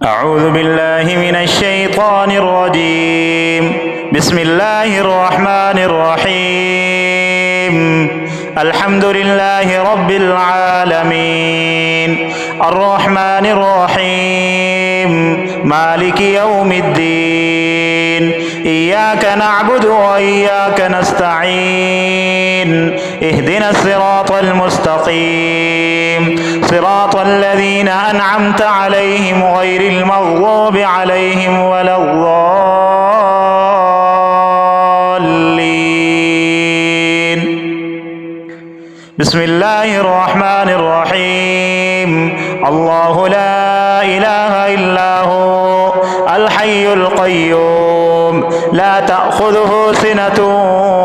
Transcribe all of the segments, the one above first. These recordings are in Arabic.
أعوذ بالله من الشيطان الرجيم. بسم الله الرحمن الرحيم. الحمد لله رب العالمين الرحمن الرحيم مالك يوم الدين. إياك نعبد وإياك نستعين. اهدنا الصراط المستقيم صراط الذين أنعمت عليهم غير المغضوب عليهم ولا الضالين. بسم الله الرحمن الرحيم. الله لا إله إلا هو الحي القيوم لا تأخذه سنة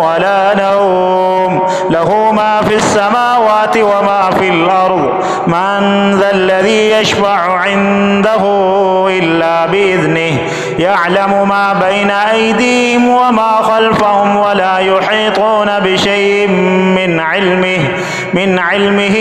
ولا نوم له ما في السماوات وما في الأرض. من ذا الذي يشفع عنده إلا بإذنه. يعلم ما بين أيديهم وما خلفهم ولا يحيطون بشيء من علمه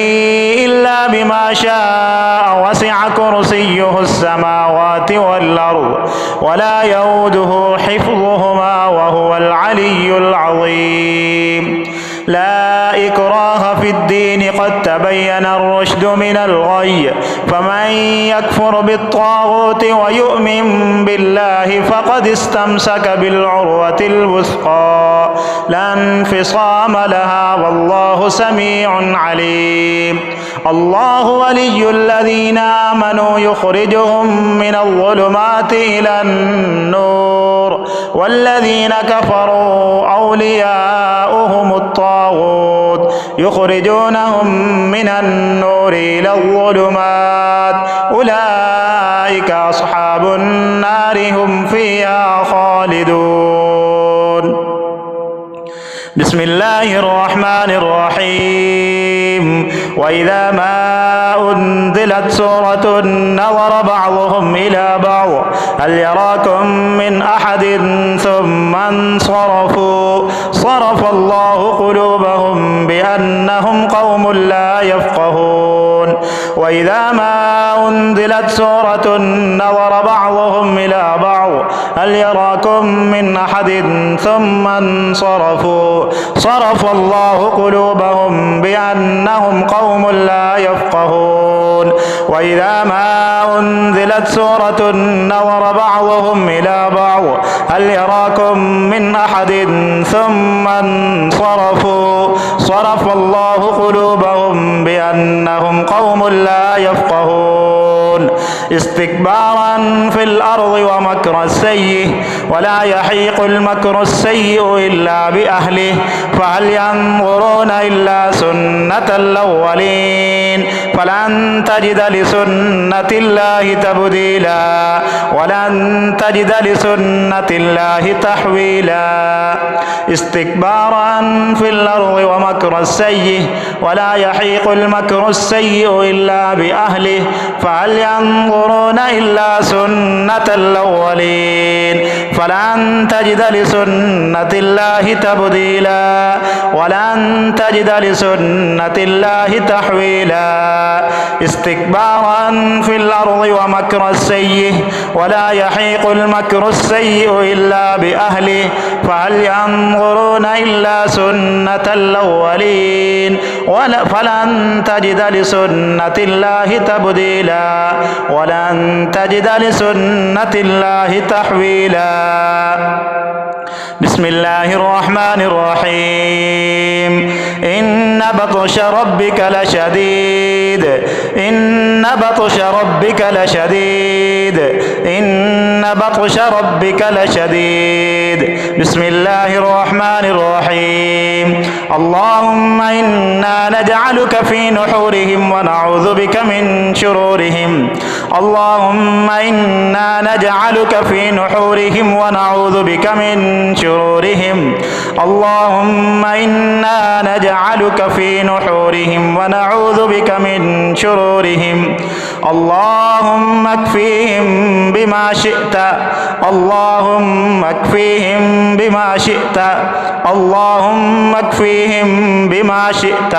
إلا بما شاء. وسع كرسيه السماوات والأرض ولا يؤوده حفظهما وهو العلي العظيم. لا إكراه في الدين قد تبين الرشد من الغي. فمن يكفر بالطاغوت ويؤمن بالله فقد استمسك بالعروة الوثقى لا انفصام لها والله سميع عليم. الله ولي الذين آمنوا يخرجهم من الظلمات إلى النور والذين كفروا أولياؤهم الطاغوت يخرجونهم من النور إلى الظلمات. أولئك أصحاب النار هم فيها خالدون. بسم الله الرحمن الرحيم. وإذا ما أنزلت سورة نظر بعضهم إلى بعض هل يراكم من أحد ثم انصرفوا. صرف الله قلوبهم بأنهم قوم لا يفقهون. وإذا ما أنزلت سورة نظر بعضهم إلى بعض هل يراكم من أحد ثم انصرفوا. صرف الله قلوبهم بأنهم قوم لا يفقهون. وإذا ما أنزلت سورة نظر بعضهم إلى بعض هل يراكم من أحد ثم انصرفوا. صرف الله قلوبهم بأنهم قوم لا يفقهون. استكبارا في الأرض ومكر السيء ولا يحيق المكر السيء إلا بأهله. فهل ينظرون إلا سنة الأولين فلن تجد لسنة الله تبديلا ولن تجد لسنة الله تحويلا. استكبارا في الأرض ومكر السيء ولا يحيق المكر السيء إلا بأهله. فهل ينظرون إلا سنة الأولين فلن تجد لسنة الله تبديلا ولن تجد لسنة الله تحويلا. استكبارا في الأرض ومكر السيء ولا يحيق المكر السيء إلا بأهله. فهل ينظرون إلا سنة الأولين فلن تجد لسنة الله تبديلا ولن تجد لسنة الله تحويلا. بسم الله الرحمن الرحيم. إن بطش ربك لشديد. إن بطش ربك لشديد. إن بطش ربك لشديد. بسم الله الرحمن الرحيم. اللهم إنا نجعلك في نحورهم ونعوذ بك من شرورهم. اللهم إنا نجعلك في نحورهم ونعوذ بك من شرورهم. اللهم إنا نجعلك في نحورهم ونعوذ بك من شرورهم. اللهم اكفيهم اكفيهم بما شئت اللهم اكفيهم بما شئت اللهم اكفيهم بما شئت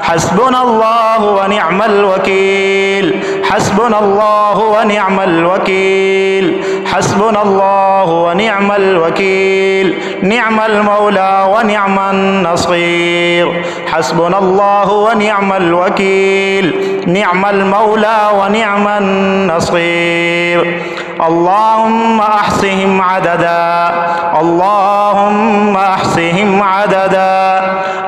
حسبنا الله ونعم الوكيل حسبنا الله ونعم الوكيل حسبنا الله ونعم الوكيل نعم المولى ونعم النصير حسبنا الله ونعم الوكيل نعم المولى ونعم النصير اللهم احصهم عددا اللهم احصهم عددا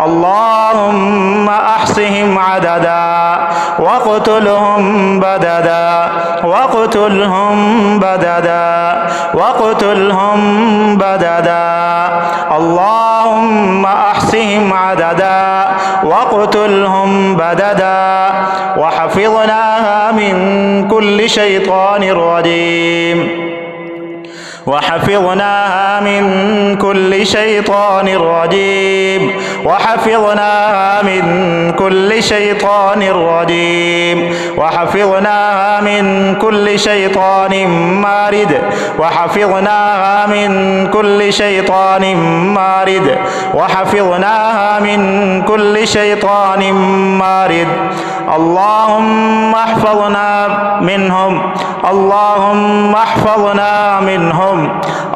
اللهم احصهم عددا واقتلهم بددا واقتلهم بددا واقتلهم بددا اللهم احصهم عددا واقتلهم بددا وحفظناها من كل شيطان رجيم وحفظناها من كل شيطان رجيم وحفظناها من كل شيطان رجيم وحفظناها من كل شيطان مارد وحفظناها من كل شيطان مارد وحفظناها من كل شيطان مارد اللهم احفظنا منهم اللهم احفظنا منهم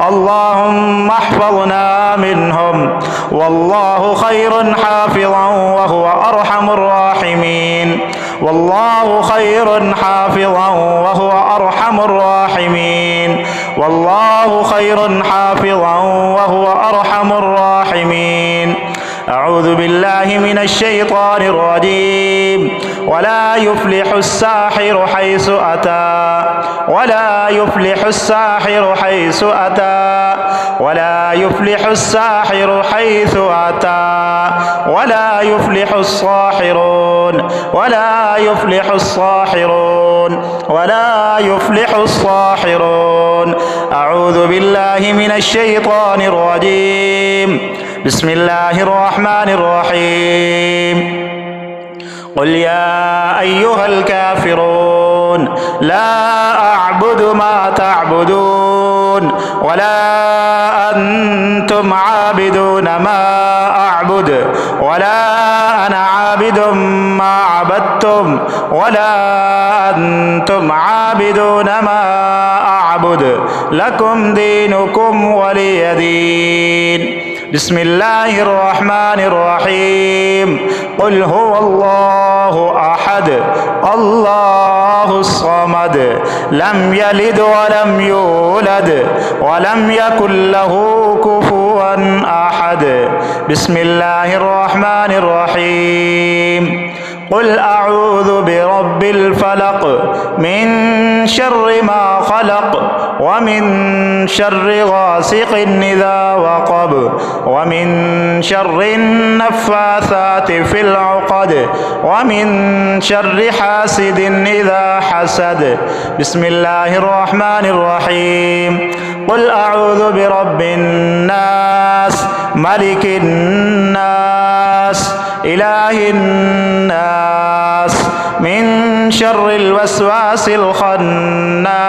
اللهم احفظنا منهم والله خير حافظا وهو أرحم الراحمين والله خير حافظا وهو أرحم الراحمين والله خير حافظا وهو أرحم الراحمين أعوذ بالله من الشيطان الرجيم ولا يفلح الساحر حيث أتى ولا يفلح الساحر حيث أتى ولا يفلح الساحر حيث أتى ولا يفلح الساحرون ولا يفلح الساحرون ولا يفلح الساحرون أعوذ بالله من الشيطان الرجيم بسم الله الرحمن الرحيم قل يا أيها الكافرون لا أعبد ما تعبدون ولا أنتم عابدون ما أعبد ولا أنا عابد ما عبدتم ولا أنتم عابدون ما أعبد لكم دينكم ولي دين بسم الله الرحمن الرحيم قل هو الله أحد الله الصمد لم يلد ولم يولد ولم يكن له كفوا أحد بسم الله الرحمن الرحيم قل أعوذ برب الفلق من شر ما خلق ومن شر غاسق إذا وقب ومن شر النفاثات في العقد ومن شر حاسد إذا حسد بسم الله الرحمن الرحيم قل أعوذ برب الناس ملك الناس إله الناس من شر الوسواس الخناس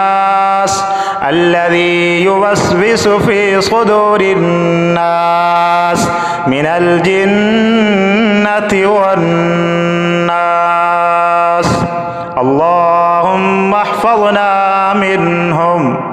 الذي يوسوس في صدور الناس من الجنة والناس اللهم احفظنا منهم